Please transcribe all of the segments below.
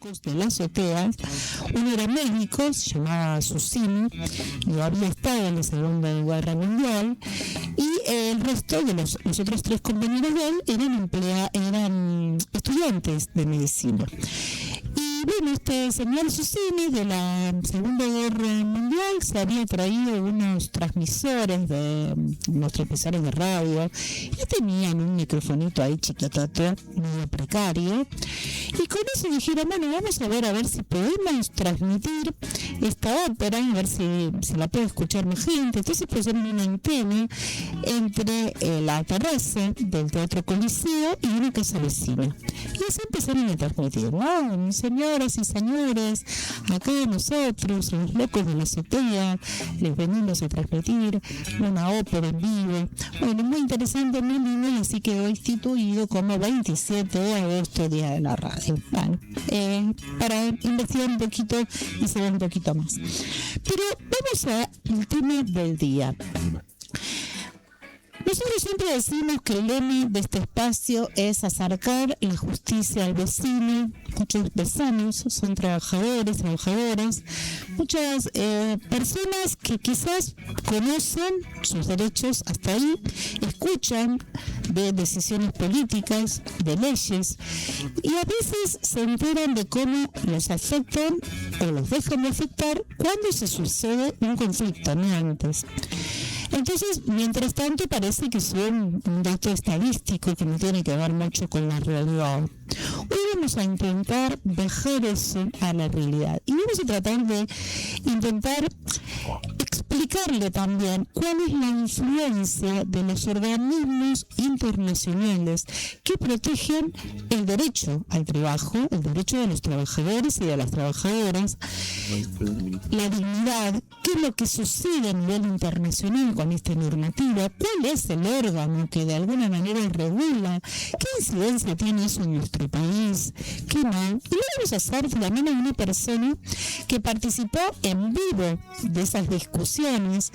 locos de la azotea. Uno era médico, se llamaba Susini, y había estado en la Segunda Guerra Mundial, y el resto de los otros tres compañeros de él eran estudiantes de medicina. Y bueno, este señor Susini de la Segunda Guerra Mundial se había traído unos transmisores unos transmisores de radio, y tenían un microfonito ahí chiquitote, medio precario, y con eso dijeron, bueno, vamos a ver si podemos transmitir esta ópera, a ver si la puede escuchar más gente. Entonces pusieron una antena entre la terraza del Teatro Coliseo y una casa vecina, y así empezaron a transmitir, ¿no? Señoras y señores, acá nosotros, los locos de la azotea, les venimos a transmitir una ópera en vivo. Bueno, muy interesante, muy lindo, y así quedó instituido como 27 de agosto, Día de la Radio. Bueno, para investigar un poquito y saber un poquito más. Pero vamos al tema del día. Nosotros siempre decimos que el lema de este espacio es acercar la justicia al vecino. Muchos vecinos son trabajadores, trabajadoras, muchas personas que quizás conocen sus derechos hasta ahí, escuchan de decisiones políticas, de leyes, y a veces se enteran de cómo los afectan o los dejan de afectar cuando se sucede un conflicto, no antes. Entonces, mientras tanto, parece que es un dato estadístico que no tiene que ver mucho con la realidad. Hoy vamos a intentar bajar eso a la realidad, y vamos a tratar de intentar explicarle también cuál es la influencia de los organismos internacionales que protegen el derecho al trabajo, el derecho de los trabajadores y de las trabajadoras, la dignidad, qué es lo que sucede a nivel internacional con esta normativa, cuál es el órgano que de alguna manera regula, qué incidencia tiene eso en nuestro país, qué no. Y lo vamos a hacer de la mano de una persona que participó en vivo de esas discusiones,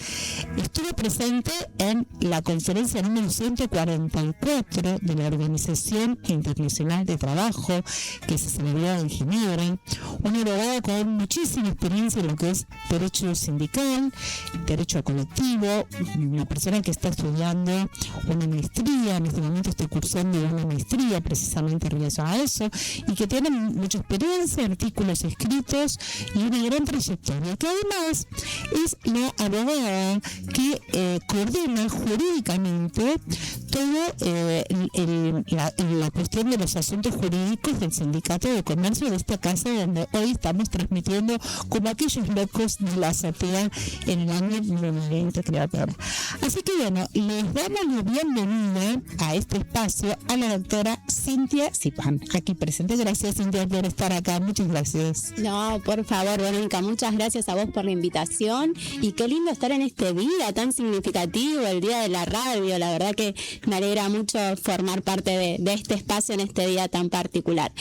estuvo presente en la conferencia número 144 de la Organización Internacional de Trabajo, que se celebró en Ginebra, un abogado con muchísima experiencia en lo que es derecho sindical, derecho colectivo, una persona que está estudiando una maestría, en este momento está cursando una maestría precisamente relacionada a eso, y que tiene mucha experiencia, artículos escritos y una gran trayectoria, que además es la abogada que coordina jurídicamente todo la cuestión de los asuntos jurídicos del Sindicato de Comercio de esta casa donde hoy estamos transmitiendo como aquellos locos de la azotea en el año 2020, creo que ahora. Así que bueno, les damos la bienvenida a este espacio a la doctora Cintia Zipán, aquí presente. Gracias, Cintia, por estar acá. Muchas gracias. No, por favor, Verónica, muchas gracias a vos por la invitación, y qué lindo estar en este día tan significativo, el Día de la Radio. La verdad que me alegra mucho formar parte de este espacio en este día tan particular.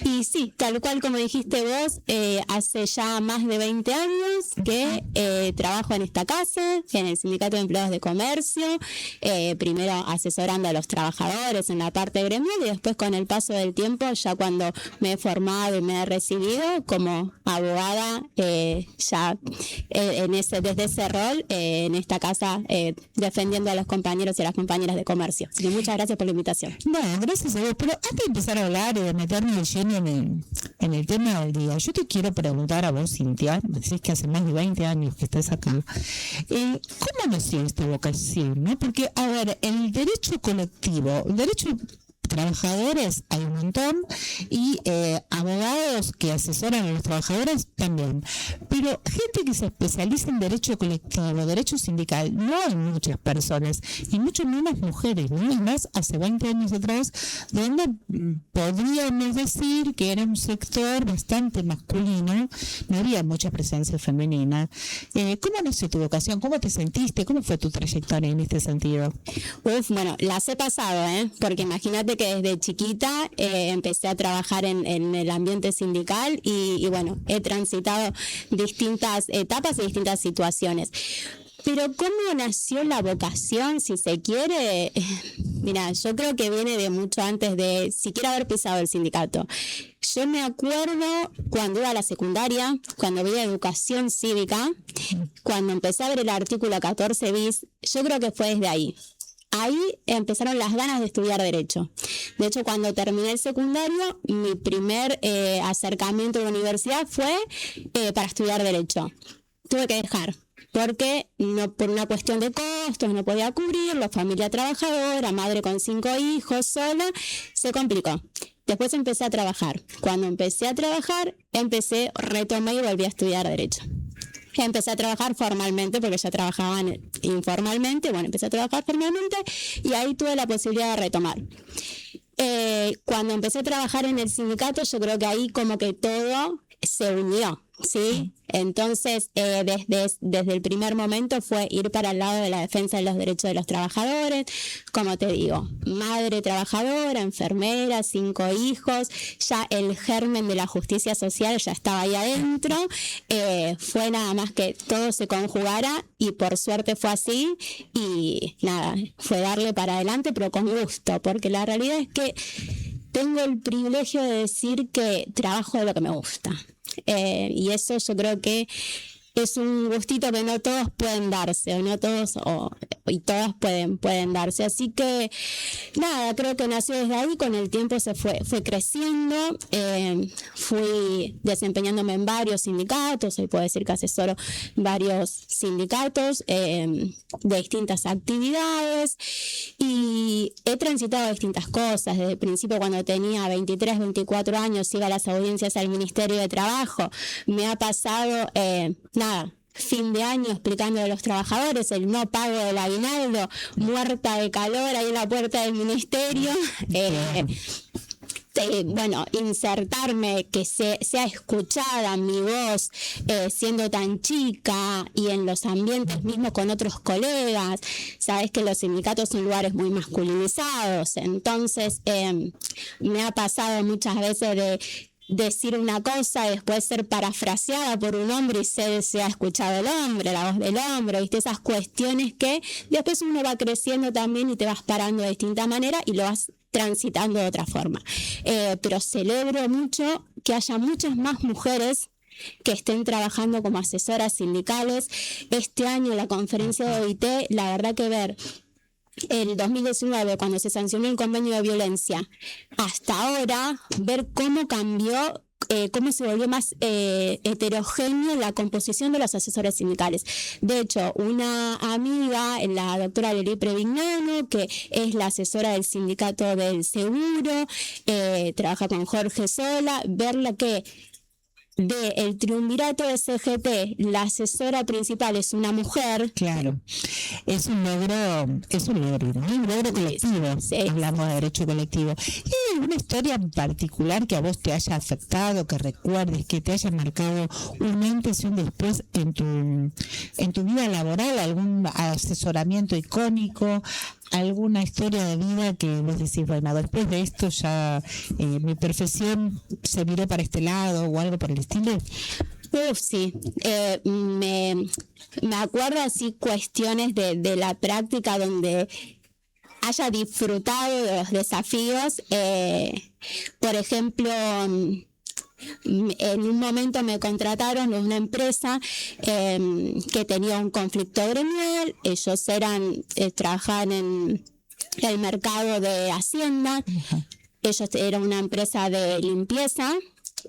Y sí, tal cual como dijiste vos, hace ya más de 20 años que trabajo en esta casa, en el Sindicato de Empleados de Comercio, primero asesorando a los trabajadores en la parte gremial, y después con el paso del tiempo, ya cuando me he formado y me he recibido como abogada, ya desde ese rol en esta casa, defendiendo a los compañeros y a las compañeras de comercio. Así que muchas gracias por la invitación. Bueno, gracias a vos. Pero antes de empezar a hablar y de meterme de lleno en el tema del día, yo te quiero preguntar a vos, Cintia, me decís que hace más de 20 años que estás acá, ¿cómo nació esta vocación? ¿No? Porque, a ver, el derecho colectivo, el derecho trabajadores hay un montón, y abogados que asesoran a los trabajadores también, pero gente que se especializa en derecho colectivo, derecho sindical, no hay muchas personas, y mucho menos mujeres, ¿no? Y más hace 20 años atrás, donde podríamos decir que era un sector bastante masculino, no había mucha presencia femenina. ¿Cómo nació tu vocación? ¿Cómo te sentiste? ¿Cómo fue tu trayectoria en este sentido? Bueno, las he pasado, porque imagínate que desde chiquita empecé a trabajar en el ambiente sindical, y bueno, he transitado distintas etapas y distintas situaciones. Pero ¿cómo nació la vocación, si se quiere? Mira, yo creo que viene de mucho antes de siquiera haber pisado el sindicato. Yo me acuerdo cuando iba a la secundaria, cuando veía educación cívica, cuando empecé a ver el artículo 14 bis, yo creo que fue desde ahí. Ahí empezaron las ganas de estudiar Derecho. De hecho, cuando terminé el secundario, mi primer acercamiento a la universidad fue para estudiar Derecho. Tuve que dejar, porque no, por una cuestión de costos no podía cubrirlo, familia trabajadora, madre con 5 hijos, sola, se complicó. Después empecé a trabajar. Cuando empecé a trabajar, retomé y volví a estudiar Derecho. Empecé a trabajar formalmente, porque ya trabajaban informalmente. Bueno, empecé a trabajar formalmente y ahí tuve la posibilidad de retomar. Cuando empecé a trabajar en el sindicato, yo creo que ahí como que todo se unió, ¿sí? Entonces, desde el primer momento fue ir para el lado de la defensa de los derechos de los trabajadores. Como te digo, madre trabajadora, enfermera, 5 hijos, ya el germen de la justicia social ya estaba ahí adentro. Fue nada más que todo se conjugara y por suerte fue así y nada, fue darle para adelante, pero con gusto, porque la realidad es que tengo el privilegio de decir que trabajo de lo que me gusta. Y eso yo creo que es un gustito que no todos pueden darse, o no todos y todas pueden darse. Así que nada, creo que nació desde ahí, con el tiempo se fue creciendo, fui desempeñándome en varios sindicatos, hoy puedo decir que asesoro varios sindicatos de distintas actividades y he transitado distintas cosas. Desde el principio, cuando tenía 23, 24 años, iba a las audiencias al Ministerio de Trabajo, me ha pasado fin de año explicando a los trabajadores el no pago del aguinaldo, muerta de calor ahí en la puerta del ministerio. Insertarme, que sea escuchada mi voz siendo tan chica y en los ambientes mismos con otros colegas. Sabes que los sindicatos son lugares muy masculinizados, entonces me ha pasado muchas veces de decir una cosa y después ser parafraseada por un hombre y se ha escuchado el hombre, la voz del hombre, ¿viste? Esas cuestiones que después uno va creciendo también y te vas parando de distinta manera y lo vas transitando de otra forma. Pero celebro mucho que haya muchas más mujeres que estén trabajando como asesoras sindicales. Este año la conferencia de OIT, la verdad que ver el 2019, cuando se sancionó el convenio de violencia, hasta ahora, ver cómo cambió, cómo se volvió más heterogénea la composición de los asesores sindicales. De hecho, una amiga, la doctora Lely Prevignano, que es la asesora del sindicato del seguro, trabaja con Jorge Sola, verla que del triunvirato de CGT, la asesora principal es una mujer. Claro, es un logro, ¿no? Un logro colectivo. Sí. Hablamos de derecho colectivo. ¿Y hay alguna historia en particular que a vos te haya afectado, que recuerdes, que te haya marcado un antes y un después en tu vida laboral? ¿Algún asesoramiento icónico? ¿Alguna historia de vida que vos decís, bueno, después de esto ya mi profesión se miró para este lado o algo por el estilo? Sí, me acuerdo así cuestiones de la práctica donde haya disfrutado de los desafíos. Por ejemplo, en un momento me contrataron de una empresa que tenía un conflicto gremial. Ellos trabajaban en el mercado de Hacienda. Uh-huh. Ellos eran una empresa de limpieza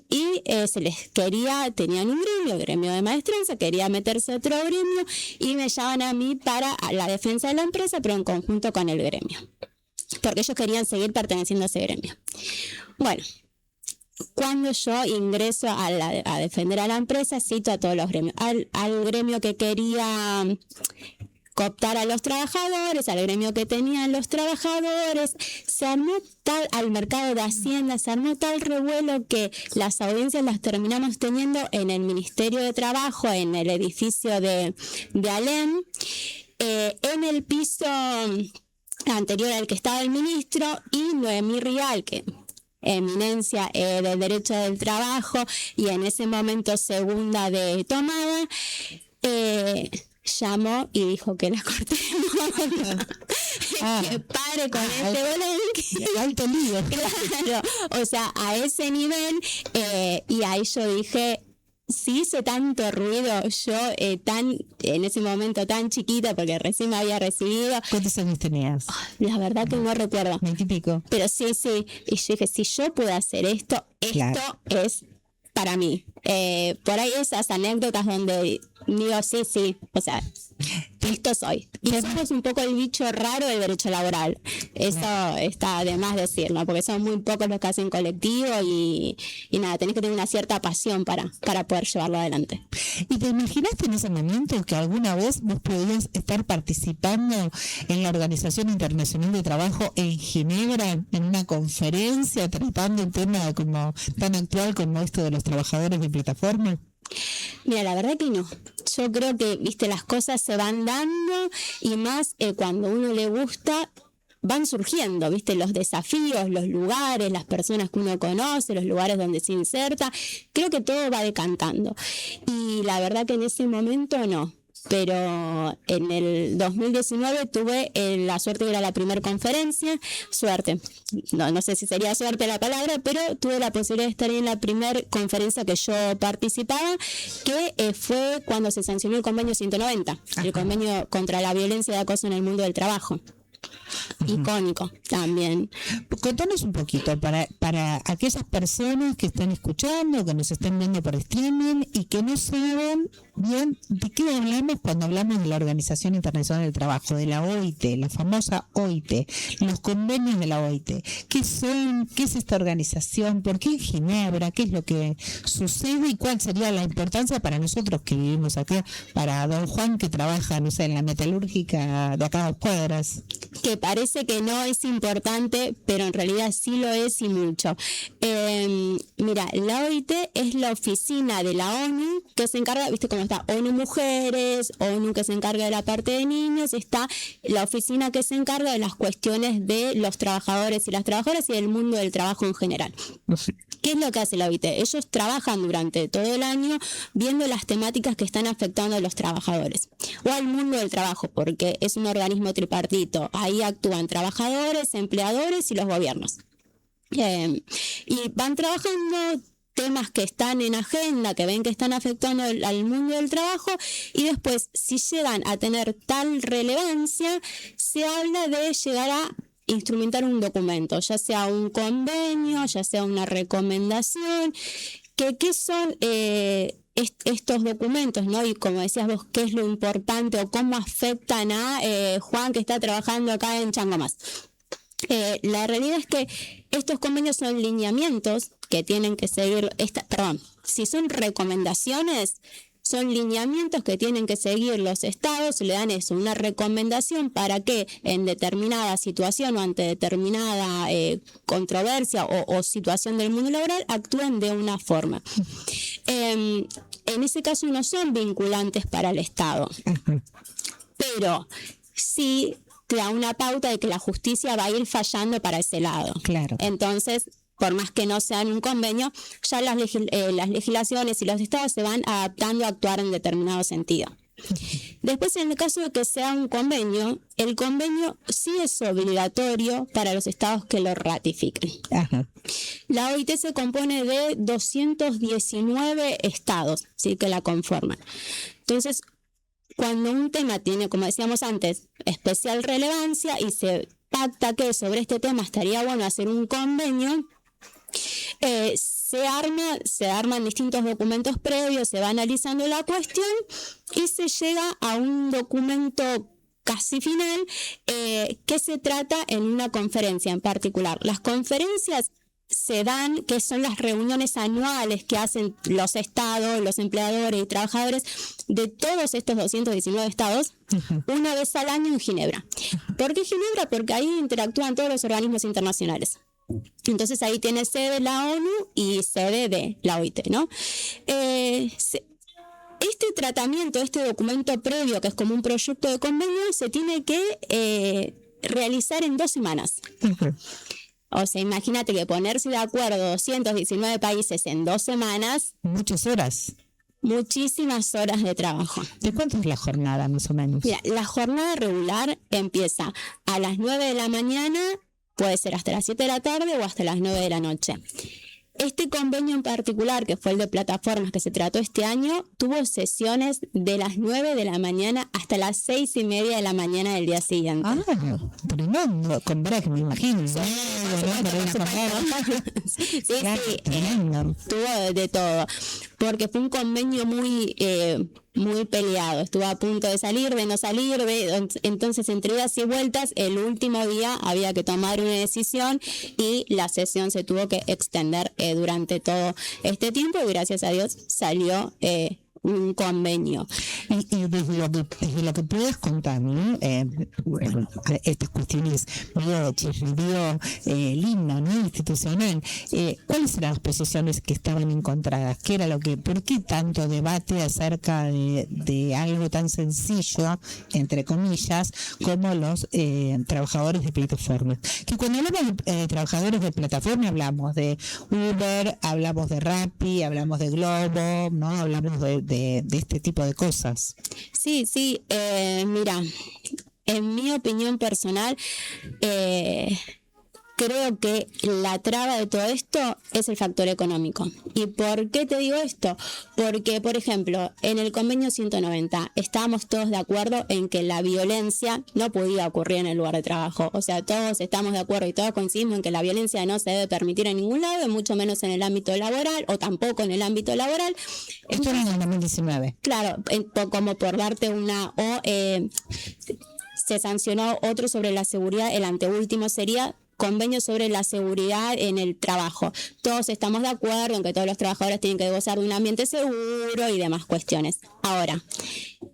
y se les tenían un gremio, el gremio de maestranza, quería meterse a otro gremio y me llaman a mí para la defensa de la empresa, pero en conjunto con el gremio, porque ellos querían seguir perteneciendo a ese gremio. Bueno, cuando yo ingreso a defender a la empresa, cito a todos los gremios. Al gremio que quería cooptar a los trabajadores, al gremio que tenían los trabajadores, se armó al mercado de Hacienda, se armó tal revuelo que las audiencias las terminamos teniendo en el Ministerio de Trabajo, en el edificio de Alem, en el piso anterior al que estaba el ministro, y Noemí Rial, que eminencia del derecho del trabajo y en ese momento segunda de tomada, llamó y dijo que la cortemos. Que pare con este bolón. Alto lío. Claro, o sea, a ese nivel, y ahí yo dije, si hice tanto ruido, yo en ese momento tan chiquita, porque recién me había recibido. ¿Cuántos años tenías? La verdad que no recuerdo. 20 y pico. Pero sí, y yo dije, si yo puedo hacer esto es para mí. Por ahí esas anécdotas donde digo, sí, o sea, esto soy. Y somos un poco el bicho raro del derecho laboral. Eso está de más decirlo, porque son muy pocos los que hacen colectivo y nada, tenés que tener una cierta pasión para poder llevarlo adelante. ¿Y te imaginaste en ese momento que alguna vez vos podías estar participando en la Organización Internacional de Trabajo en Ginebra, en una conferencia, tratando un tema como tan actual como esto de los trabajadores de plataforma? Mira, la verdad que no. Yo creo que, viste, las cosas se van dando y más cuando a uno le gusta, van surgiendo, viste, los desafíos, los lugares, las personas que uno conoce, los lugares donde se inserta. Creo que todo va decantando. Y la verdad que en ese momento no. Pero en el 2019 tuve la suerte de ir a la primera conferencia, no sé si sería suerte la palabra, pero tuve la posibilidad de estar en la primera conferencia que yo participaba, que fue cuando se sancionó el convenio 190, el convenio contra la violencia y acoso en el mundo del trabajo. Icónico también. Contanos un poquito para aquellas personas que están escuchando, que nos están viendo por streaming y que no saben bien de qué hablamos cuando hablamos de la Organización Internacional del Trabajo, de la OIT, la famosa OIT, los convenios de la OIT. ¿Qué son? ¿Qué es esta organización? ¿Por qué en Ginebra? ¿Qué es lo que sucede y cuál sería la importancia para nosotros que vivimos acá, para don Juan que trabaja, no sé, en la metalúrgica de acá a 2 cuadras? Que parece que no es importante, pero en realidad sí lo es y mucho. Mira, la OIT es la oficina de la ONU que se encarga, viste cómo está ONU Mujeres, ONU que se encarga de la parte de niños, está la oficina que se encarga de las cuestiones de los trabajadores y las trabajadoras y del mundo del trabajo en general. ¿Qué es lo que hace la OIT? Ellos trabajan durante todo el año viendo las temáticas que están afectando a los trabajadores o al mundo del trabajo, porque es un organismo tripartito. Ahí actúan trabajadores, empleadores y los gobiernos. Y van trabajando temas que están en agenda, que ven que están afectando al mundo del trabajo, y después, si llegan a tener tal relevancia, se habla de llegar a instrumentar un documento, ya sea un convenio, ya sea una recomendación, ¿qué son estos documentos, ¿no? Y como decías vos, ¿qué es lo importante o cómo afectan a Juan que está trabajando acá en Changomás? La realidad es que estos convenios son lineamientos que tienen que seguir, si son recomendaciones, son lineamientos que tienen que seguir los estados, le dan eso, una recomendación para que en determinada situación o ante determinada controversia o situación del mundo laboral actúen de una forma. En ese caso no son vinculantes para el Estado, pero sí te da una pauta de que la justicia va a ir fallando para ese lado. Claro. Entonces, por más que no sean un convenio, ya las legislaciones y los estados se van adaptando a actuar en determinado sentido. Después, en el caso de que sea un convenio, el convenio sí es obligatorio para los estados que lo ratifiquen. Ajá. La OIT se compone de 219 estados, ¿sí?, que la conforman. Entonces, cuando un tema tiene, como decíamos antes, especial relevancia y se pacta que sobre este tema estaría bueno hacer un convenio, se arman distintos documentos previos, se va analizando la cuestión y se llega a un documento casi final que se trata en una conferencia en particular. Las conferencias se dan, que son las reuniones anuales que hacen los estados, los empleadores y trabajadores de todos estos 219 estados, una vez al año en Ginebra. ¿Por qué Ginebra? Porque ahí interactúan todos los organismos internacionales. Entonces ahí tiene sede la ONU y sede de la OIT, ¿no? Este tratamiento, este documento previo, que es como un proyecto de convenio, se tiene que realizar en 2 semanas. O sea, imagínate que ponerse de acuerdo 219 países en 2 semanas. Muchas horas. muchísimas horas de trabajo. ¿De cuánto es la jornada, más o menos? Mira, la jornada regular empieza a las 9 de la mañana, puede ser hasta las 7 de la tarde o hasta las 9 de la noche. Este convenio en particular, que fue el de plataformas que se trató este año, tuvo sesiones de las 9 de la mañana hasta las 6:30 de la mañana del día siguiente. Ah, tremendo, con verdad que me imagino. Sí, Claro, tremendo. Tuvo de todo, porque fue un convenio muy peleado, estuvo a punto de salir, de no salir, entonces entre idas y vueltas, el último día había que tomar una decisión y la sesión se tuvo que extender durante todo este tiempo y gracias a Dios salió un convenio. Y desde lo que puedes contar, ¿no? Bueno, estas cuestiones medio chirrido, linda, ¿no? Institucional. ¿Cuáles eran las posiciones que estaban encontradas? ¿Qué era por qué tanto debate acerca de algo tan sencillo, entre comillas, como los trabajadores de plataformas? Que cuando hablamos de trabajadores de plataforma hablamos de Uber, hablamos de Rappi, hablamos de Globo, ¿no? Hablamos de este tipo de cosas. Sí, mira, en mi opinión personal, creo que la traba de todo esto es el factor económico. ¿Y por qué te digo esto? Porque, por ejemplo, en el convenio 190 estábamos todos de acuerdo en que la violencia no podía ocurrir en el lugar de trabajo. O sea, todos estamos de acuerdo y todos coincidimos en que la violencia no se debe permitir en ningún lado, mucho menos en el ámbito laboral o tampoco en el ámbito laboral. Esto era en el 2019. Claro, como por darte una... se sancionó otro sobre la seguridad, el anteúltimo sería convenio sobre la seguridad en el trabajo. Todos estamos de acuerdo en que todos los trabajadores tienen que gozar de un ambiente seguro y demás cuestiones. Ahora,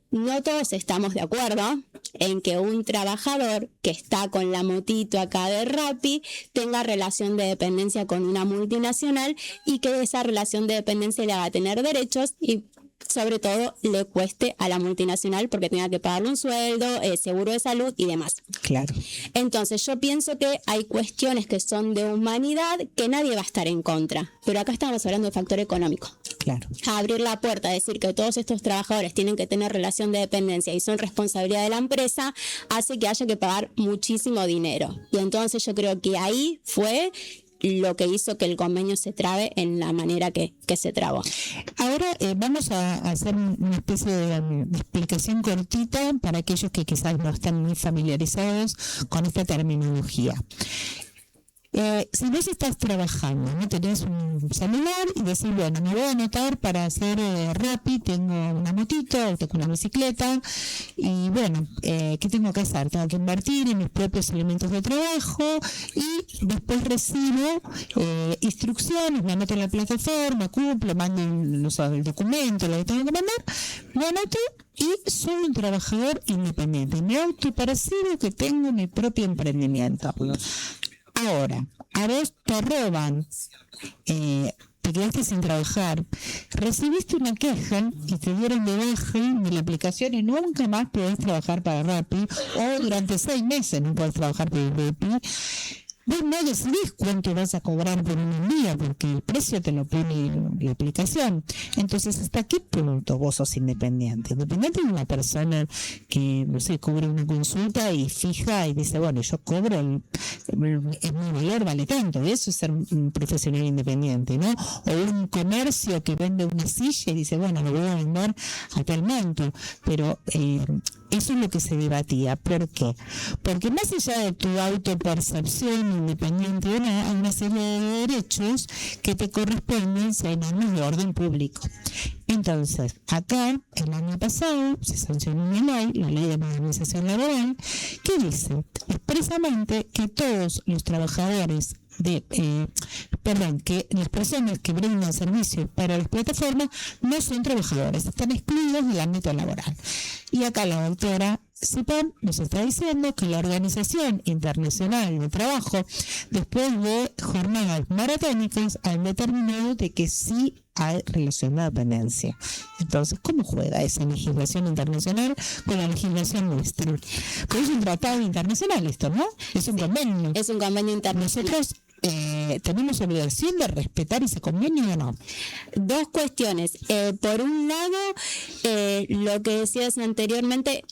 no todos estamos de acuerdo en que un trabajador que está con la motito acá de Rappi tenga relación de dependencia con una multinacional y que esa relación de dependencia le haga tener derechos y sobre todo le cueste a la multinacional porque tenga que pagarle un sueldo, seguro de salud y demás. Claro. Entonces yo pienso que hay cuestiones que son de humanidad que nadie va a estar en contra, pero acá estamos hablando de factor económico. Claro. Abrir la puerta, decir que todos estos trabajadores tienen que tener relación de dependencia y son responsabilidad de la empresa, hace que haya que pagar muchísimo dinero. Y entonces yo creo que ahí fue lo que hizo que el convenio se trabe en la manera que se trabó. Ahora vamos a hacer una especie de explicación cortita para aquellos que quizás no están muy familiarizados con esta terminología. Si vos estás trabajando, ¿no? Tenés un celular y decís, bueno, me voy a anotar para hacer Rappi, tengo una motito, tengo una bicicleta y bueno, ¿qué tengo que hacer? Tengo que invertir en mis propios elementos de trabajo y después recibo instrucciones, me anoto en la plataforma, cumplo, mando el documento, lo que tengo que mandar, me anoto y soy un trabajador independiente, me autopercibo que tengo mi propio emprendimiento. Ahora, a vos te roban, te quedaste sin trabajar, recibiste una queja y te dieron de baja de la aplicación y nunca más podés trabajar para Rappi o durante 6 meses no podés trabajar para Rappi. Vos no decidís cuánto vas a cobrar por un día porque el precio te lo pone la aplicación. Entonces, ¿hasta qué punto vos sos independiente? Independiente de una persona que, no sé, cobra una consulta y fija y dice, bueno, yo cobro, mi valor vale tanto. Eso es ser un profesional independiente, ¿no? O un comercio que vende una silla y dice, bueno, lo voy a vender a tal monto. Pero eso es lo que se debatía. ¿Por qué? Porque más allá de tu autopercepción independiente, hay una serie de derechos que te corresponden en normas de orden público. Entonces, acá, el año pasado, se sancionó una ley, la Ley de Modernización Laboral, que dice expresamente que todos los trabajadores que las personas que brindan servicios para las plataformas no son trabajadores, están excluidos del ámbito laboral. Y acá la doctora CIPAM nos está diciendo que la Organización Internacional de Trabajo, después de jornadas maratónicas, han determinado de que sí hay relación de dependencia. Entonces, ¿cómo juega esa legislación internacional con la legislación nuestra? Porque es un tratado internacional esto, ¿no? Es un convenio. Es un convenio internacional. Nosotros ¿tenemos obligación de respetar ese convenio o no? Dos cuestiones. Por un lado, lo que decías anteriormente,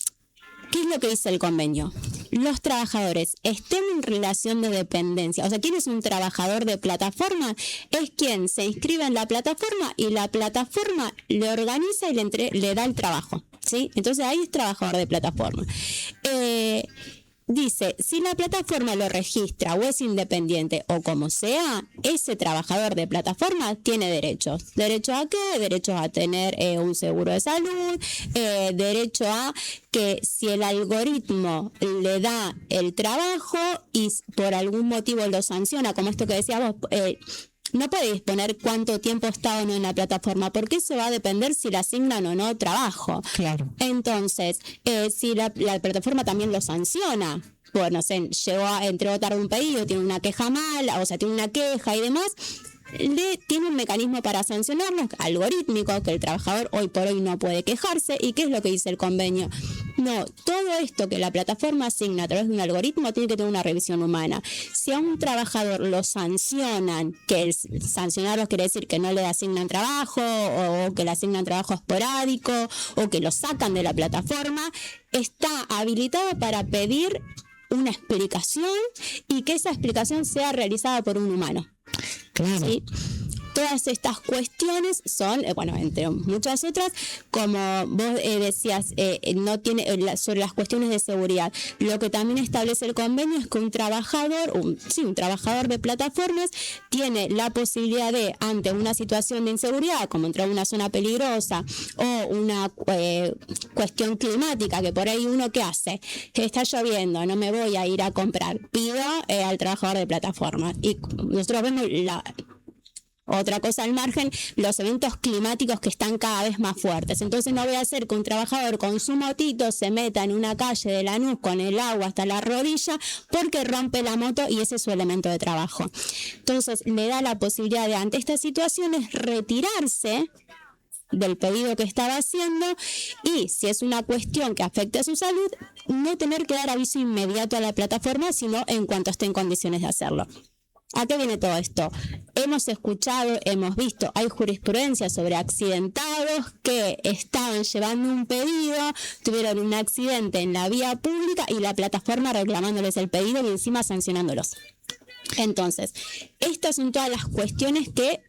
¿qué es lo que dice el convenio? Los trabajadores estén en relación de dependencia. O sea, ¿quién es un trabajador de plataforma? Es quien se inscribe en la plataforma y la plataforma le organiza y le da el trabajo, ¿sí? Entonces ahí es trabajador de plataforma. Dice, si la plataforma lo registra o es independiente o como sea, ese trabajador de plataforma tiene derechos. ¿Derecho a qué? Derechos a tener un seguro de salud, derecho a que si el algoritmo le da el trabajo y por algún motivo lo sanciona, como esto que decíamos, no puede disponer cuánto tiempo está o no en la plataforma, porque eso va a depender si le asignan o no trabajo. Claro. Entonces, si la plataforma también lo sanciona, pues no sé, entregó tarde un pedido, tiene una queja mala, o sea, tiene una queja y demás, tiene un mecanismo para sancionarlo, algorítmico, que el trabajador hoy por hoy no puede quejarse. ¿Y qué es lo que dice el convenio? No, todo esto que la plataforma asigna a través de un algoritmo tiene que tener una revisión humana. Si a un trabajador lo sancionan, que sancionarlo quiere decir que no le asignan trabajo, o que le asignan trabajo esporádico, o que lo sacan de la plataforma, está habilitado para pedir una explicación y que esa explicación sea realizada por un humano. Claro. ¿Sí? Todas estas cuestiones son, entre muchas otras, como vos decías, no tiene sobre las cuestiones de seguridad. Lo que también establece el convenio es que un trabajador de plataformas tiene la posibilidad de, ante una situación de inseguridad, como entrar en una zona peligrosa o una cuestión climática, que por ahí uno, ¿qué hace? Que está lloviendo, no me voy a ir a comprar, pido al trabajador de plataformas. Y nosotros vemos otra cosa al margen, los eventos climáticos que están cada vez más fuertes. Entonces no voy a hacer que un trabajador con su motito se meta en una calle de Lanús con el agua hasta la rodilla porque rompe la moto y ese es su elemento de trabajo. Entonces le da la posibilidad de, ante estas situaciones, retirarse del pedido que estaba haciendo y, si es una cuestión que afecte a su salud, no tener que dar aviso inmediato a la plataforma, sino en cuanto esté en condiciones de hacerlo. ¿A qué viene todo esto? Hemos escuchado, hemos visto, hay jurisprudencia sobre accidentados que estaban llevando un pedido, tuvieron un accidente en la vía pública y la plataforma reclamándoles el pedido y encima sancionándolos. Entonces, estas son todas las cuestiones que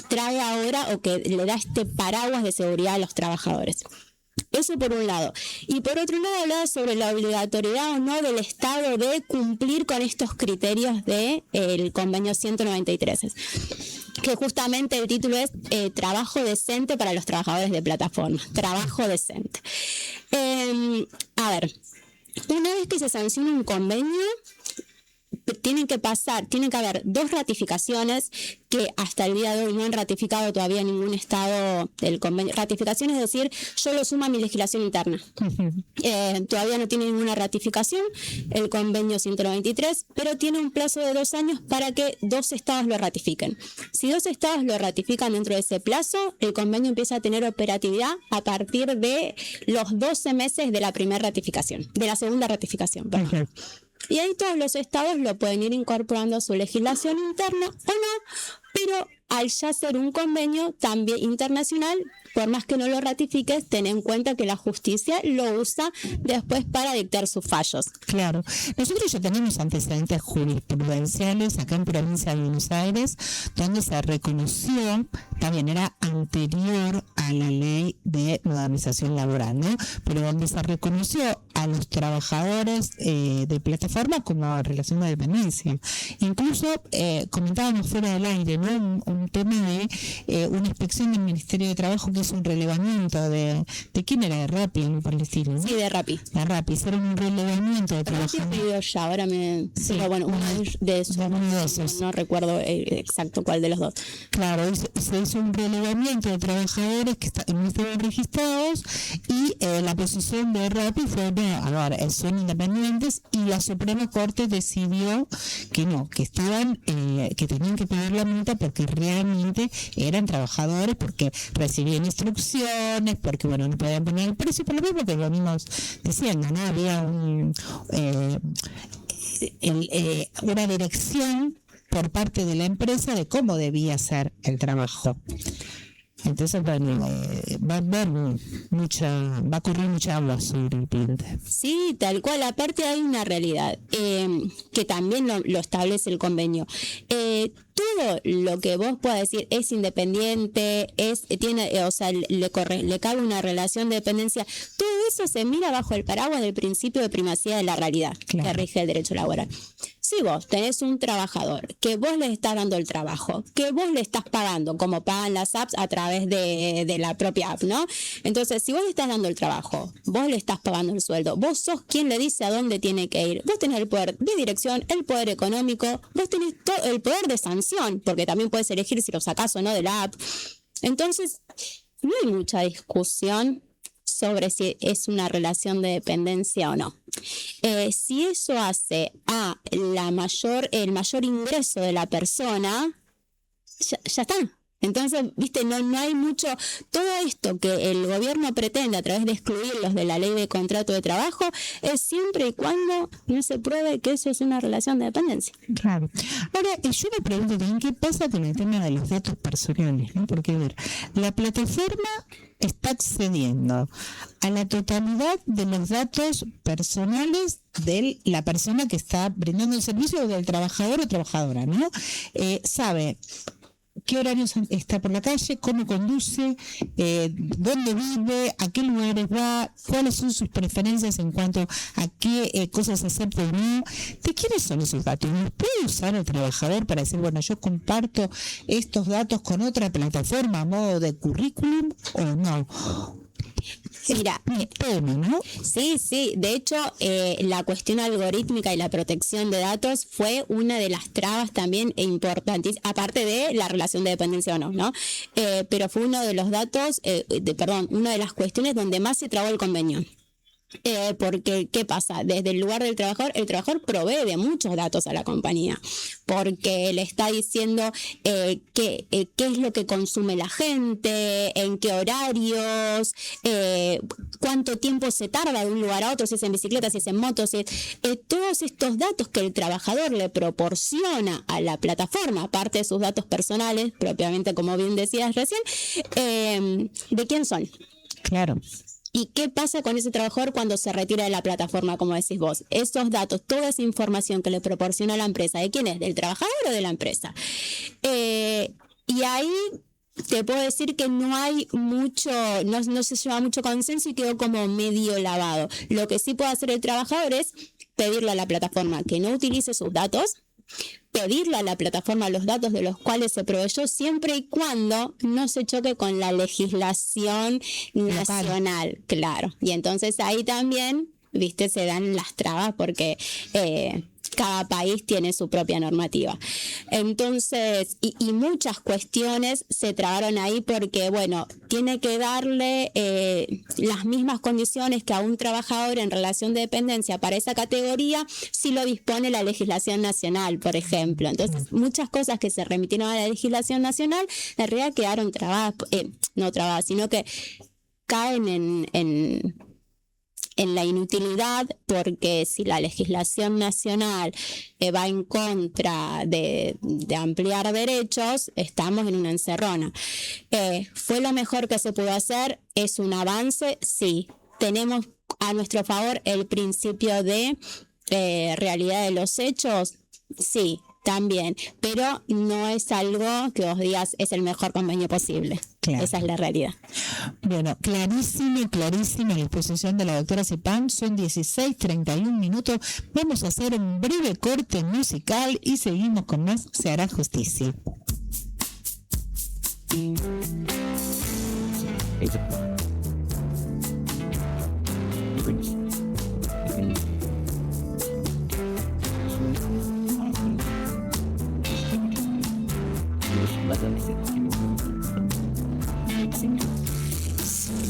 trae ahora o que le da este paraguas de seguridad a los trabajadores. Eso por un lado. Y por otro lado, hablaba sobre la obligatoriedad o no del Estado de cumplir con estos criterios del convenio 193, que justamente el título es trabajo decente para los trabajadores de plataforma. Trabajo decente. A ver, una vez que se sanciona un convenio, tienen que haber 2 ratificaciones que hasta el día de hoy no han ratificado todavía ningún estado del convenio. Ratificación es decir, yo lo sumo a mi legislación interna. Todavía no tiene ninguna ratificación el convenio 193, pero tiene un plazo de 2 años para que 2 estados lo ratifiquen. Si 2 estados lo ratifican dentro de ese plazo, el convenio empieza a tener operatividad a partir de los 12 meses de la segunda ratificación. Perdón. Y ahí todos los estados lo pueden ir incorporando a su legislación interna o no, pero al ya ser un convenio también internacional, por más que no lo ratifiques, ten en cuenta que la justicia lo usa después para dictar sus fallos. Claro. Nosotros ya tenemos antecedentes jurisprudenciales acá en Provincia de Buenos Aires, donde se reconoció, también era anterior a la ley de modernización laboral, ¿no? Pero donde se reconoció a los trabajadores de plataforma como relación de dependencia. Incluso comentábamos fuera del aire, ¿no? Un tema de una inspección del Ministerio de Trabajo que hizo un relevamiento de ¿quién era? De Rappi, me parece decirlo, ¿no? Sí, de Rappi. De Rappi, hicieron un relevamiento de trabajadores. Ahora sí, pero bueno, uno de esos, no recuerdo exacto cuál de los 2. Claro, se hizo un relevamiento de trabajadores que no estaban registrados y la posición de Rappi fue, son independientes, y la Suprema Corte decidió que no, que tenían que pagar la multa porque realmente eran trabajadores, porque recibían instrucciones, porque no podían poner el precio, por lo mismo que venimos diciendo, ¿no? Había una dirección por parte de la empresa de cómo debía ser el trabajo. Entonces va a ocurrir mucha agua sobre el puente. Sí, tal cual. Aparte hay una realidad que también lo establece el convenio. Todo lo que vos puedas decir es independiente, le cabe una relación de dependencia. Todo eso se mira bajo el paraguas del principio de primacía de la realidad, claro, que rige el derecho laboral. Si vos tenés un trabajador que vos le estás dando el trabajo, que vos le estás pagando, como pagan las apps a través de la propia app, ¿no? Entonces, si vos le estás dando el trabajo, vos le estás pagando el sueldo, vos sos quien le dice a dónde tiene que ir, vos tenés el poder de dirección, el poder económico, vos tenés todo el poder de sanción, porque también puedes elegir si lo sacás o no de la app. Entonces, no hay mucha discusión sobre si es una relación de dependencia o no. Si eso hace a el mayor ingreso de la persona, ya está. Entonces, viste, no hay mucho. Todo esto que el gobierno pretende a través de excluirlos de la ley de contrato de trabajo es siempre y cuando no se pruebe que eso es una relación de dependencia. Claro. Ahora, yo me pregunto también qué pasa con el tema de los datos personales, ¿no? Porque, a ver, la plataforma está accediendo a la totalidad de los datos personales de la persona que está brindando el servicio, o del trabajador o trabajadora, ¿no? Sabe qué horarios está por la calle, cómo conduce, dónde vive, a qué lugares va, cuáles son sus preferencias en cuanto a qué cosas acepta o no. ¿De quiénes son esos datos? ¿Los puede usar el trabajador para decir, bueno, yo comparto estos datos con otra plataforma a modo de currículum o no? Mira, ¿no? Sí. De hecho, la cuestión algorítmica y la protección de datos fue una de las trabas también importantes, aparte de la relación de dependencia o no, ¿no? Pero fue uno de los datos, una de las cuestiones donde más se trabó el convenio. Porque, ¿qué pasa? Desde el lugar del trabajador, el trabajador provee de muchos datos a la compañía, porque le está diciendo qué es lo que consume la gente, en qué horarios, cuánto tiempo se tarda de un lugar a otro, si es en bicicleta, si es en moto, todos estos datos que el trabajador le proporciona a la plataforma, aparte de sus datos personales, propiamente como bien decías recién, ¿de quién son? Claro. ¿Y qué pasa con ese trabajador cuando se retira de la plataforma, como decís vos? Esos datos, toda esa información que le proporciona la empresa, ¿de quién es? ¿Del trabajador o de la empresa? Y ahí te puedo decir que no hay mucho, no se lleva mucho consenso y quedó como medio lavado. Lo que sí puede hacer el trabajador es pedirle a la plataforma que no utilice sus datos, pedirle a la plataforma los datos de los cuales se proveyó, siempre y cuando no se choque con la legislación nacional, claro. Y entonces ahí también, viste, se dan las trabas porque cada país tiene su propia normativa. Entonces, y muchas cuestiones se trabaron ahí porque, bueno, tiene que darle las mismas condiciones que a un trabajador en relación de dependencia para esa categoría si lo dispone la legislación nacional, por ejemplo. Entonces, muchas cosas que se remitieron a la legislación nacional, en realidad quedaron trabadas, no trabadas, sino que caen en la inutilidad, porque si la legislación nacional va en contra de ampliar derechos, estamos en una encerrona. ¿Fue lo mejor que se pudo hacer? ¿Es un avance? Sí. ¿Tenemos a nuestro favor el principio de realidad de los hechos? Sí, también. Pero no es algo que vos digas es el mejor convenio posible. Claro. Esa es la realidad. Bueno, clarísima la exposición de la doctora Cepán. Son 16:31 minutos. Vamos a hacer un breve corte musical y seguimos con más Se hará justicia.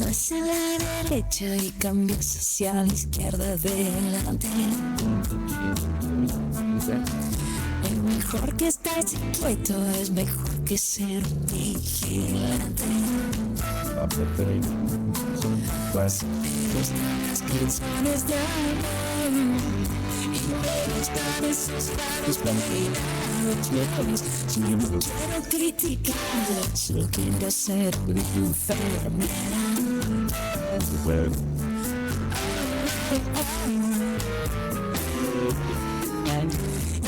Hacia la derecha y cambias hacia la izquierda adelante. Es mejor que estar quieto, es mejor que ser vigilante. Pero están las canciones de amor y me gustan esos labios peinados, yo no quiero criticar, solo quiero ser una enfermera.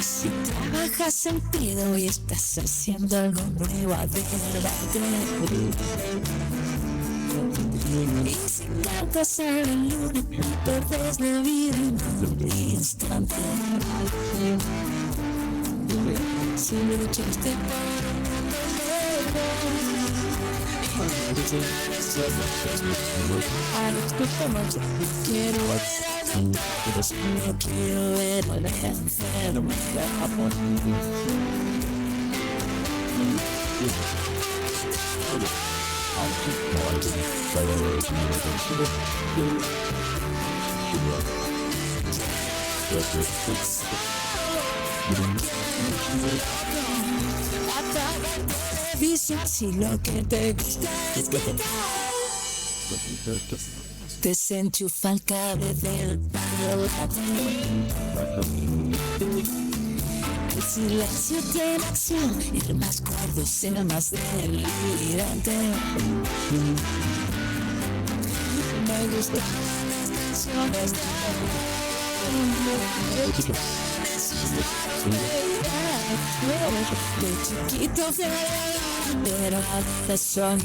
Si trabajas sentido y estás haciendo algo nuevo, adérvate. Y si cantas a la luna, no perdes la vida en un instante. Si luchaste por un mundo a los que estamos, quiero no quiero ver a la enfermera. Si lo que te gusta es gritar, desenchufa el cable del palo. El silencio tiene acción y el más gordo será más delirante. Me gustan las canciones de chiquito pero a veces son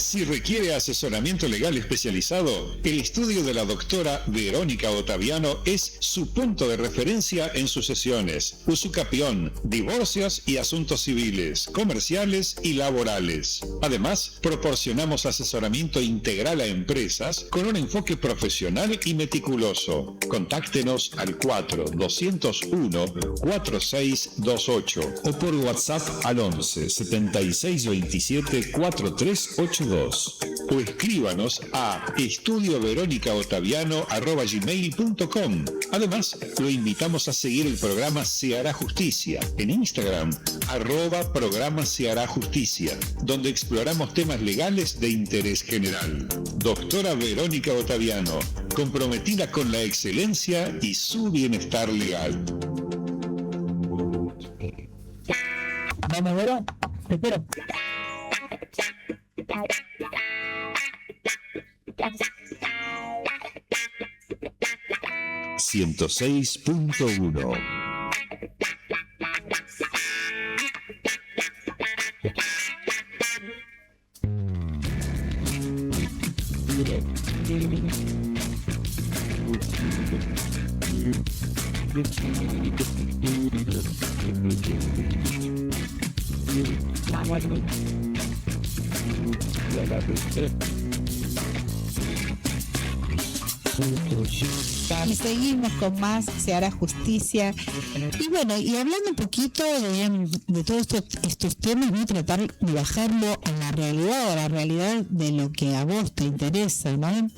Si requiere asesoramiento legal especializado, el estudio de la doctora Verónica Ottaviano es su punto de referencia en sucesiones, usucapión, divorcios y asuntos civiles, comerciales y laborales. Además, proporcionamos asesoramiento integral a empresas con un enfoque profesional y meticuloso. Contáctenos al 4-201-4628 o por WhatsApp al 11 76 27 4382 o escríbanos a estudioveronicaottaviano@gmail.com. Además, lo invitamos a seguir el programa Se Hará Justicia en Instagram, @programa Se Hará Justicia, donde exploramos temas legales de interés general. Doctora Verónica Ottaviano, comprometida con la excelencia y su bienestar legal. Vamos, Verón, te espero. 106.1 Y seguimos con más Se Hará Justicia. Y bueno, y hablando un poquito de todos estos temas, voy a tratar de bajarlo a la realidad de lo que a vos te interesa, ¿no?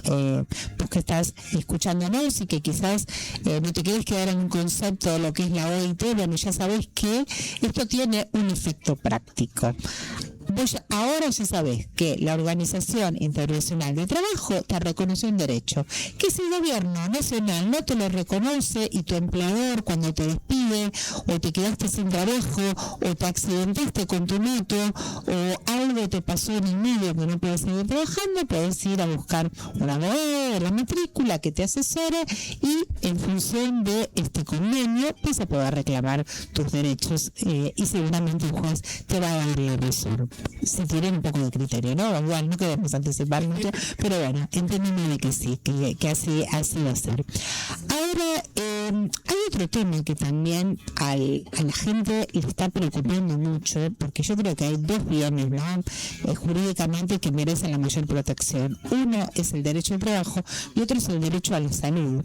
Vos que estás escuchándonos y que quizás no te quieres quedar en un concepto de lo que es la OIT, bueno, ya sabés que esto tiene un efecto práctico. Ahora ya sabés que la Organización Internacional de Trabajo te reconoció un derecho, que si el gobierno nacional no te lo reconoce y tu empleador cuando te despide despide, o te quedaste sin trabajo, o te accidentaste con tu moto, o algo te pasó en el medio que no puedes seguir trabajando, puedes ir a buscar un abogado de la matrícula que te asesore y en función de este convenio vas a poder reclamar tus derechos y seguramente el juez te va a dar el razón. Si tienen un poco de criterio, ¿no? Igual no queremos anticipar mucho, pero bueno, entendemos de que sí, que así va a ser. Ahora, hay otro tema que también a la gente le está preocupando mucho, porque yo creo que hay dos bienes, ¿no? Jurídicamente que merecen la mayor protección. Uno es el derecho al trabajo y otro es el derecho a la salud.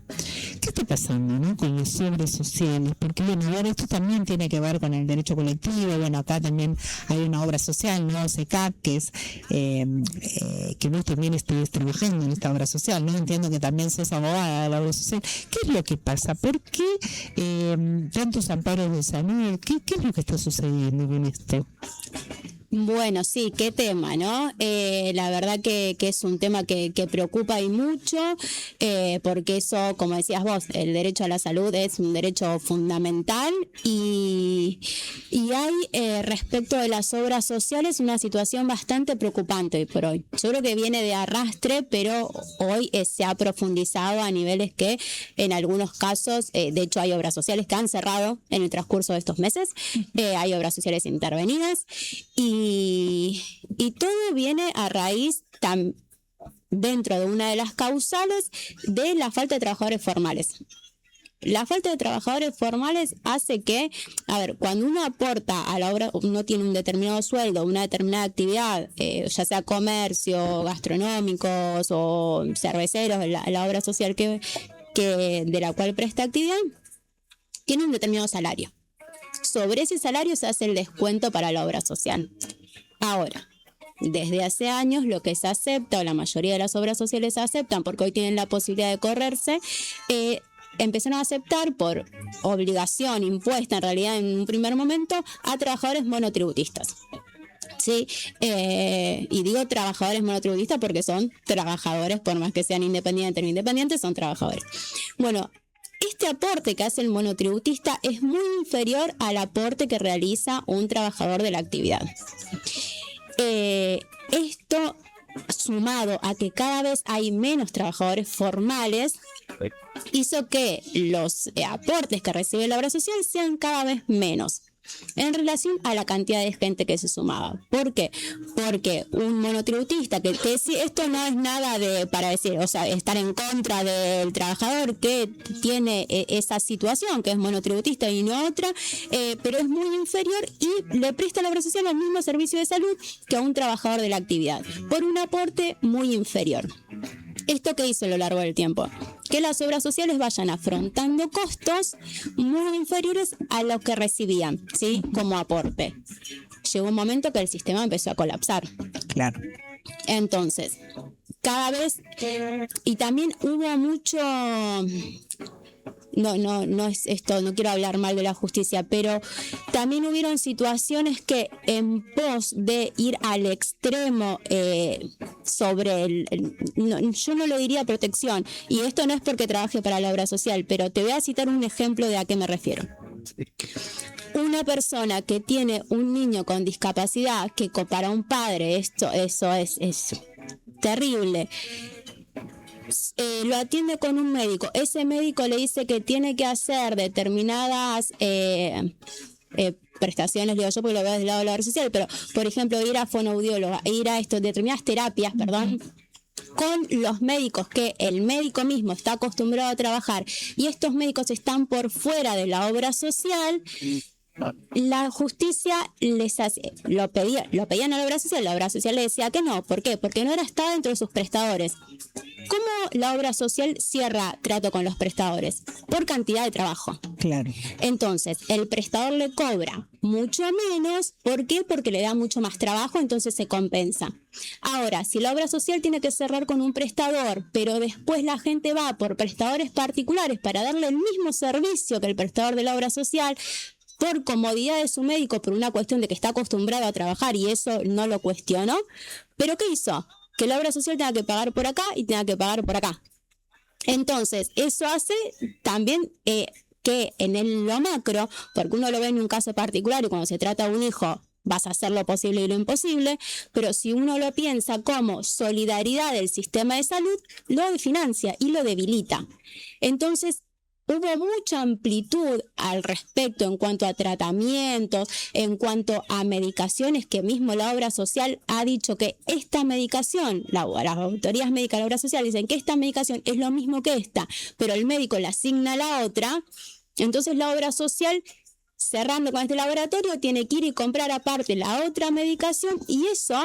¿Qué está pasando, no, con las obras sociales? Porque bueno, ahora esto también tiene que ver con el derecho colectivo. Bueno, acá también hay una obra social, ¿no? SECAP, que es que vos también estuviste trabajando en esta obra social, ¿no? Entiendo que también sos abogada de la obra social. ¿Qué es lo que pasa? ¿Por qué tantos amparos de salud? ¿Qué es lo que está sucediendo con esto? Bueno, sí, qué tema, ¿no? La verdad que es un tema que preocupa y mucho, porque eso, como decías vos, el derecho a la salud es un derecho fundamental y hay respecto de las obras sociales una situación bastante preocupante hoy por hoy. Yo creo que viene de arrastre, pero hoy se ha profundizado a niveles que en algunos casos, de hecho hay obras sociales que han cerrado en el transcurso de estos meses, hay obras sociales intervenidas y todo viene a raíz dentro de una de las causales de la falta de trabajadores formales. La falta de trabajadores formales hace que, cuando uno aporta a la obra, uno tiene un determinado sueldo, una determinada actividad, ya sea comercio, gastronómicos o cerveceros, la obra social que de la cual presta actividad, tiene un determinado salario. Sobre ese salario se hace el descuento para la obra social. Ahora, desde hace años lo que se acepta, o la mayoría de las obras sociales se aceptan, porque hoy tienen la posibilidad de correrse, empezaron a aceptar por obligación impuesta en realidad en un primer momento a trabajadores monotributistas. Sí, y digo trabajadores monotributistas porque son trabajadores, por más que sean independientes o no independientes, son trabajadores. Bueno, este aporte que hace el monotributista es muy inferior al aporte que realiza un trabajador de la actividad. Esto, sumado a que cada vez hay menos trabajadores formales, hizo que los aportes que recibe la obra social sean cada vez menos en relación a la cantidad de gente que se sumaba. ¿Por qué? Porque un monotributista, que esto no es nada para decir, o sea, estar en contra del trabajador que tiene esa situación, que es monotributista y no otra, pero es muy inferior y le presta a la obra social el mismo servicio de salud que a un trabajador de la actividad, por un aporte muy inferior. ¿Esto qué hizo a lo largo del tiempo? Que las obras sociales vayan afrontando costos muy inferiores a lo que recibían, ¿sí? Como aporte. Llegó un momento que el sistema empezó a colapsar. Claro. Entonces, cada vez... Y también hubo mucho... No es esto, no quiero hablar mal de la justicia, pero también hubieron situaciones que en pos de ir al extremo sobre yo no lo diría protección, y esto no es porque trabaje para la obra social, pero te voy a citar un ejemplo de a qué me refiero. Una persona que tiene un niño con discapacidad, que para un padre eso es terrible, lo atiende con un médico. Ese médico le dice que tiene que hacer determinadas prestaciones, digo yo porque lo veo del lado de la obra social, pero por ejemplo ir a fonoaudióloga, ir a determinadas terapias, con los médicos que el médico mismo está acostumbrado a trabajar, y estos médicos están por fuera de la obra social. La justicia lo pedían a la obra social le decía que no. ¿Por qué? Porque no está dentro de sus prestadores. ¿Cómo la obra social cierra trato con los prestadores? Por cantidad de trabajo. Claro. Entonces, el prestador le cobra mucho menos. ¿Por qué? Porque le da mucho más trabajo, entonces se compensa. Ahora, si la obra social tiene que cerrar con un prestador, pero después la gente va por prestadores particulares para darle el mismo servicio que el prestador de la obra social, por comodidad de su médico, por una cuestión de que está acostumbrado a trabajar, y eso no lo cuestionó, pero ¿qué hizo? Que la obra social tenga que pagar por acá y tenga que pagar por acá. Entonces, eso hace también que en lo macro, porque uno lo ve en un caso particular y cuando se trata de un hijo vas a hacer lo posible y lo imposible, pero si uno lo piensa como solidaridad del sistema de salud, lo desfinancia y lo debilita. Entonces, hubo mucha amplitud al respecto en cuanto a tratamientos, en cuanto a medicaciones, que mismo la obra social ha dicho que esta medicación, las autoridades médicas de la obra social dicen que esta medicación es lo mismo que esta, pero el médico le asigna a la otra. Entonces la obra social, cerrando con este laboratorio, tiene que ir y comprar aparte la otra medicación, y eso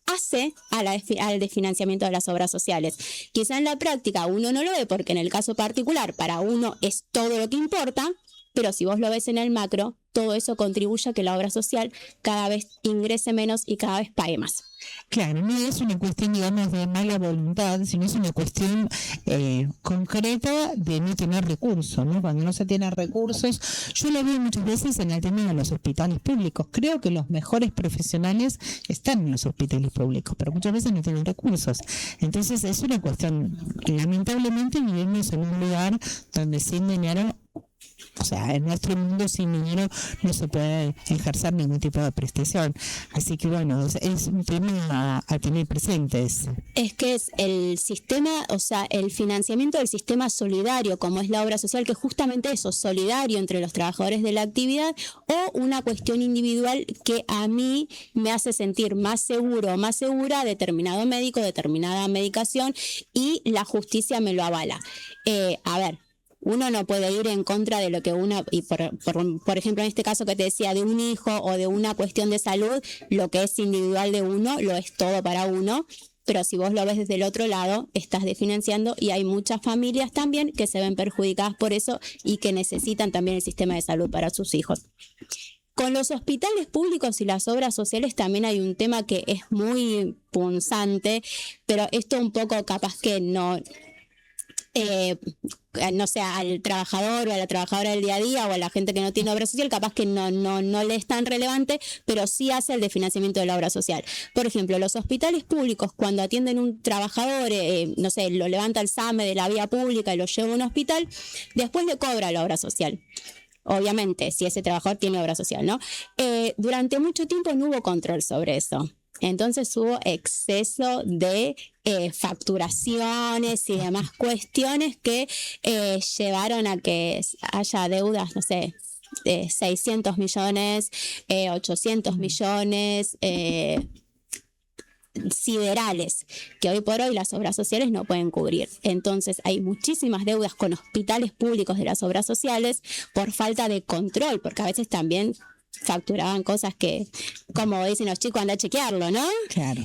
hace al desfinanciamiento de las obras sociales. Quizá en la práctica uno no lo ve porque en el caso particular para uno es todo lo que importa, pero si vos lo ves en el macro, todo eso contribuye a que la obra social cada vez ingrese menos y cada vez pague más. Claro, no es una cuestión, digamos, de mala voluntad, sino es una cuestión concreta de no tener recursos, ¿no? Cuando no se tienen recursos, yo lo veo muchas veces en el tema de los hospitales públicos. Creo que los mejores profesionales están en los hospitales públicos, pero muchas veces no tienen recursos. Entonces es una cuestión, lamentablemente vivimos en un lugar donde sin dinero, o sea, en nuestro mundo sin dinero no se puede ejercer ningún tipo de prestación. Así que bueno, es un tema a tener presentes. Es que es el sistema, o sea, el financiamiento del sistema solidario, como es la obra social, que es justamente eso, solidario entre los trabajadores de la actividad, o una cuestión individual que a mí me hace sentir más seguro o más segura determinado médico, determinada medicación, y la justicia me lo avala. A ver, uno no puede ir en contra de lo que uno, y por ejemplo en este caso que te decía, de un hijo o de una cuestión de salud, lo que es individual de uno lo es todo para uno, pero si vos lo ves desde el otro lado, estás desfinanciando, y hay muchas familias también que se ven perjudicadas por eso y que necesitan también el sistema de salud para sus hijos. Con los hospitales públicos y las obras sociales también hay un tema que es muy punzante, pero esto un poco capaz que no sé, al trabajador o a la trabajadora del día a día o a la gente que no tiene obra social, capaz que no le es tan relevante, pero sí hace el desfinanciamiento de la obra social. Por ejemplo, los hospitales públicos, cuando atienden un trabajador, no sé, lo levanta el SAME de la vía pública y lo lleva a un hospital, después le cobra la obra social. Obviamente, si ese trabajador tiene obra social, ¿no? Durante mucho tiempo no hubo control sobre eso. Entonces hubo exceso de facturaciones y demás cuestiones que llevaron a que haya deudas, no sé, de 600 millones, 800 millones, siderales, que hoy por hoy las obras sociales no pueden cubrir. Entonces hay muchísimas deudas con hospitales públicos de las obras sociales por falta de control, porque a veces también facturaban cosas que, como dicen los chicos, anda a chequearlo, ¿no? Claro.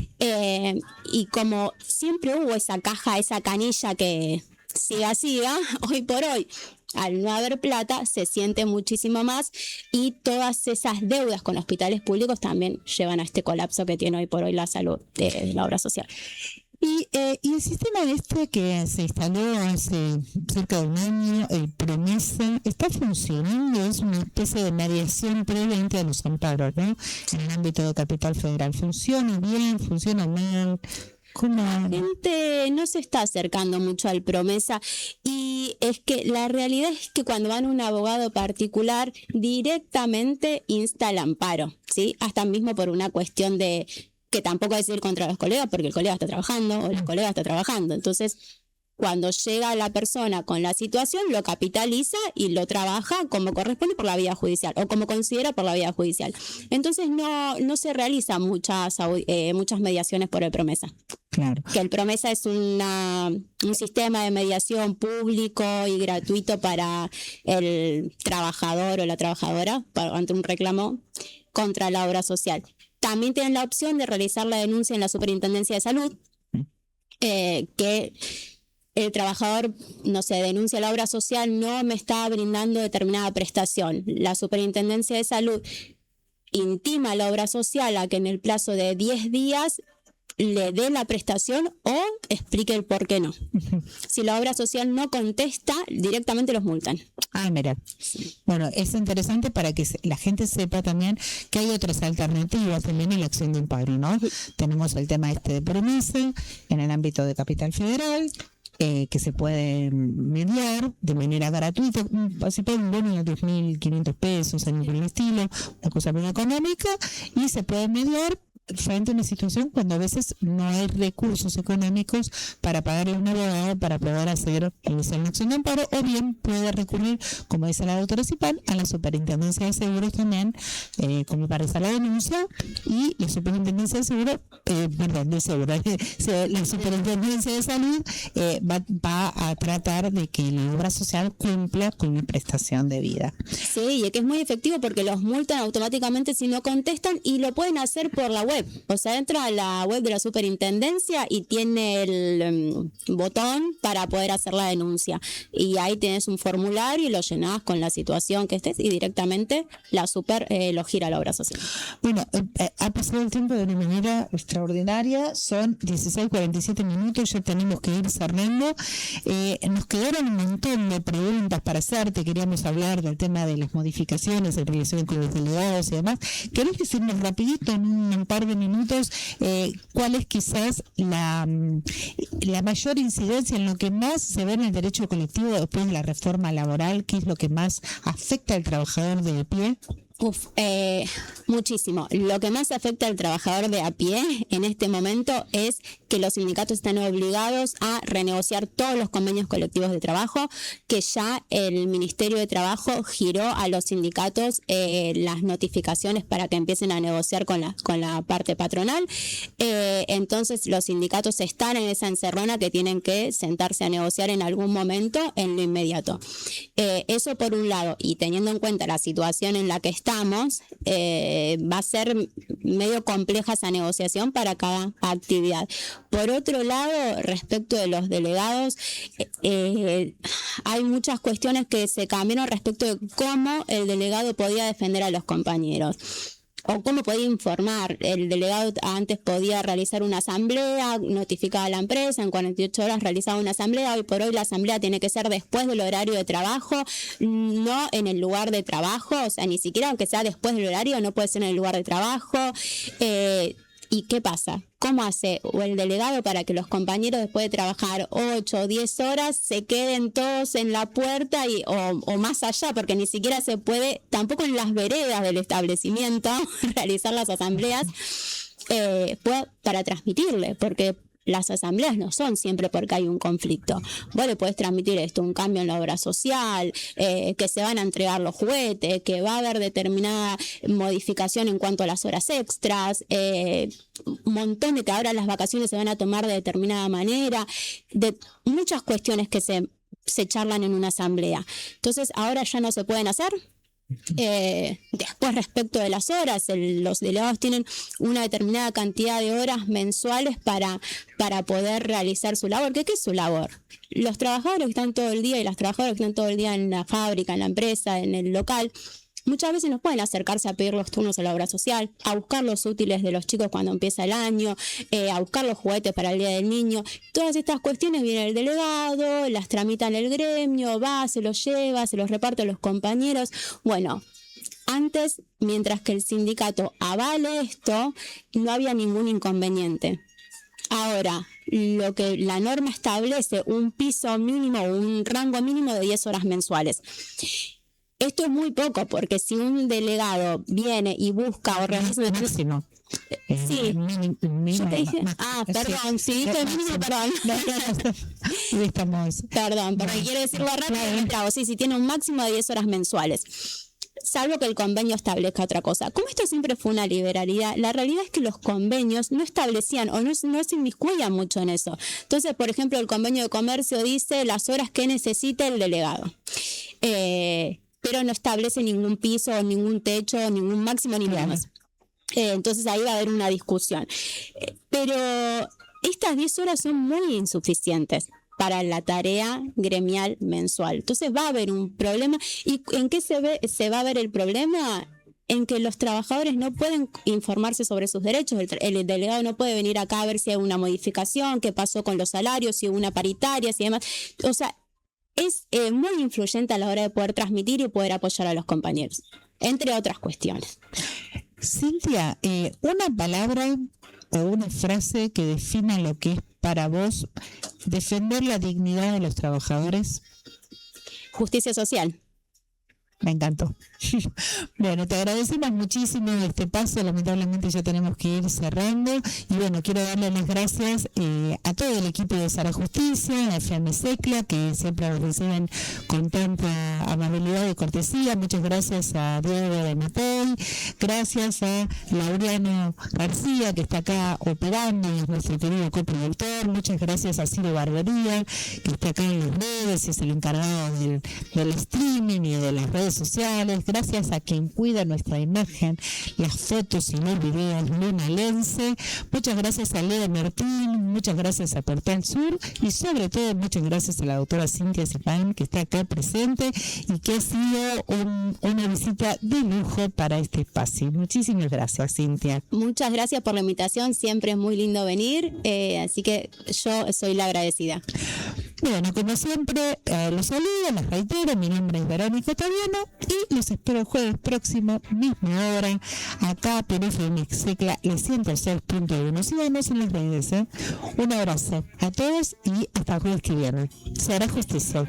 Y como siempre hubo esa caja, esa canilla que siga, hoy por hoy, al no haber plata, se siente muchísimo más, y todas esas deudas con hospitales públicos también llevan a este colapso que tiene hoy por hoy la salud de la obra social. Y el sistema que se instaló hace cerca de un año, el Promesa, ¿está funcionando? Es una especie de mediación previa a los amparos, ¿no? En el ámbito de Capital Federal. ¿Funciona bien? ¿Funciona mal? ¿Cómo? La gente no se está acercando mucho al Promesa, y es que la realidad es que cuando van a un abogado particular directamente insta el amparo, ¿sí? Hasta mismo por una cuestión de que tampoco es ir contra los colegas, porque el colega está trabajando o la colega está trabajando. Entonces, cuando llega la persona con la situación, lo capitaliza y lo trabaja como corresponde por la vía judicial, o como considera por la vía judicial. Entonces, no se realizan muchas mediaciones por el Promesa. Claro. Que el Promesa es un sistema de mediación público y gratuito para el trabajador o la trabajadora ante un reclamo contra la obra social. También tienen la opción de realizar la denuncia en la Superintendencia de Salud, que el trabajador, no sé, denuncia la obra social, no me está brindando determinada prestación. La Superintendencia de Salud intima a la obra social a que en el plazo de 10 días le dé la prestación o explique el por qué no. Si la obra social no contesta, directamente los multan. Mira. Bueno, es interesante para que la gente sepa también que hay otras alternativas también en la acción de amparo, ¿no? Tenemos el tema de Promesa en el ámbito de Capital Federal. que se pueden mediar de manera gratuita, se pueden ver en 2.500 pesos, algo por el estilo, una cosa muy económica, y se puede mediar frente a una situación cuando a veces no hay recursos económicos para pagarle a un abogado para poder iniciar una acción de amparo, o bien puede recurrir, como dice la doctora Cipán, a la Superintendencia de Seguros también, como para hacer la denuncia, y la Superintendencia de Seguros, la Superintendencia de Salud va a tratar de que la obra social cumpla con la prestación de vida. Sí, y que es muy efectivo porque los multan automáticamente si no contestan, y lo pueden hacer por la web. O sea, entra a la web de la Superintendencia y tiene el botón para poder hacer la denuncia. Y ahí tienes un formulario y lo llenás con la situación que estés, y directamente la Super lo gira a la obra social. Bueno, ha pasado el tiempo de una manera extraordinaria. Son 16:47 minutos, ya tenemos que ir cerrando. Nos quedaron un montón de preguntas para hacerte. Queríamos hablar del tema de las modificaciones, de relación con los delegados y demás. ¿Querés decirnos rapidito en un par de minutos cuál es quizás la mayor incidencia en lo que más se ve en el derecho colectivo después de la reforma laboral? ¿Qué es lo que más afecta al trabajador de pie? Muchísimo. Lo que más afecta al trabajador de a pie en este momento es que los sindicatos están obligados a renegociar todos los convenios colectivos de trabajo, que ya el Ministerio de Trabajo giró a los sindicatos las notificaciones para que empiecen a negociar con la parte patronal. Entonces los sindicatos están en esa encerrona que tienen que sentarse a negociar en algún momento en lo inmediato. Eso por un lado, y teniendo en cuenta la situación en la que estamos, va a ser medio compleja esa negociación para cada actividad. Por otro lado, respecto de los delegados, hay muchas cuestiones que se cambiaron respecto de cómo el delegado podía defender a los compañeros, o cómo podía informar. El delegado antes podía realizar una asamblea, notificaba a la empresa, en 48 horas realizaba una asamblea. Hoy por hoy la asamblea tiene que ser después del horario de trabajo, no en el lugar de trabajo, o sea, ni siquiera aunque sea después del horario, no puede ser en el lugar de trabajo. ¿Y qué pasa? ¿Cómo hace el delegado para que los compañeros, después de trabajar 8 o 10 horas, se queden todos en la puerta o más allá? Porque ni siquiera se puede, tampoco en las veredas del establecimiento, realizar las asambleas para transmitirle, porque las asambleas no son siempre porque hay un conflicto. Vos le podés transmitir un cambio en la obra social, que se van a entregar los juguetes, que va a haber determinada modificación en cuanto a las horas extras, un montón de que ahora las vacaciones se van a tomar de determinada manera, de muchas cuestiones que se charlan en una asamblea. Entonces ahora ya no se pueden hacer. Después, respecto de las horas, los delegados tienen una determinada cantidad de horas mensuales para poder realizar su labor. ¿Qué es su labor? Los trabajadores que están todo el día y las trabajadoras que están todo el día en la fábrica, en la empresa, en el local, muchas veces no pueden acercarse a pedir los turnos a la obra social, a buscar los útiles de los chicos cuando empieza el año, a buscar los juguetes para el Día del Niño. Todas estas cuestiones viene el delegado, las tramita en el gremio, va, se los lleva, se los reparte a los compañeros. Bueno, antes, mientras que el sindicato avale esto, no había ningún inconveniente. Ahora, lo que la norma establece, un piso mínimo, un rango mínimo de 10 horas mensuales. Esto es muy poco, porque si un delegado viene y busca o realiza... máximo. Sí. Yo te dije... perdón, sí, dije mínimo, perdón. Perdón, pero quiero decirlo rápido. Claro, sí, tiene un máximo de 10 horas mensuales. Salvo que el convenio establezca otra cosa. Como esto siempre fue una liberalidad, la realidad es que los convenios no establecían o no se inmiscuían mucho en eso. Entonces, por ejemplo, el convenio de comercio dice las horas que necesita el delegado. Pero no establece ningún piso, ningún techo, ningún máximo ni nada más. Entonces ahí va a haber una discusión. Pero estas 10 horas son muy insuficientes para la tarea gremial mensual. Entonces va a haber un problema. ¿Y en qué se va a ver el problema? En que los trabajadores no pueden informarse sobre sus derechos. El delegado no puede venir acá a ver si hay una modificación, qué pasó con los salarios, si hubo una paritaria, si demás. O sea, es muy influyente a la hora de poder transmitir y poder apoyar a los compañeros, entre otras cuestiones. Cintia, una palabra o una frase que defina lo que es para vos defender la dignidad de los trabajadores? Justicia social. Me encantó. Bueno, te agradecemos muchísimo este paso. Lamentablemente ya tenemos que ir cerrando. Y bueno, quiero darle las gracias a todo el equipo de Sara Justicia, a FM Secla, que siempre nos reciben con tanta amabilidad y cortesía. Muchas gracias a Diego de Matei. Gracias a Laureano García, que está acá operando y es nuestro querido coproductor. Muchas gracias a Ciro Barbería, que está acá en las redes, es el encargado del streaming y de las redes sociales. Gracias a quien cuida nuestra imagen, las fotos y los videos, Luna Lense. Muchas gracias a Leo Martín, muchas gracias a Portal Sur y sobre todo muchas gracias a la doctora Cintia Zipán, que está acá presente y que ha sido una visita de lujo para este espacio. Muchísimas gracias, Cintia. Muchas gracias por la invitación, siempre es muy lindo venir, así que yo soy la agradecida. Bueno, como siempre, los saludo, les reitero, mi nombre es Verónica Otaviano y los espero el jueves próximo, misma hora, acá por FM Secla, el 106.1. Síganos en las redes, ¿eh? Un abrazo a todos y hasta el jueves que viene. Será justicia.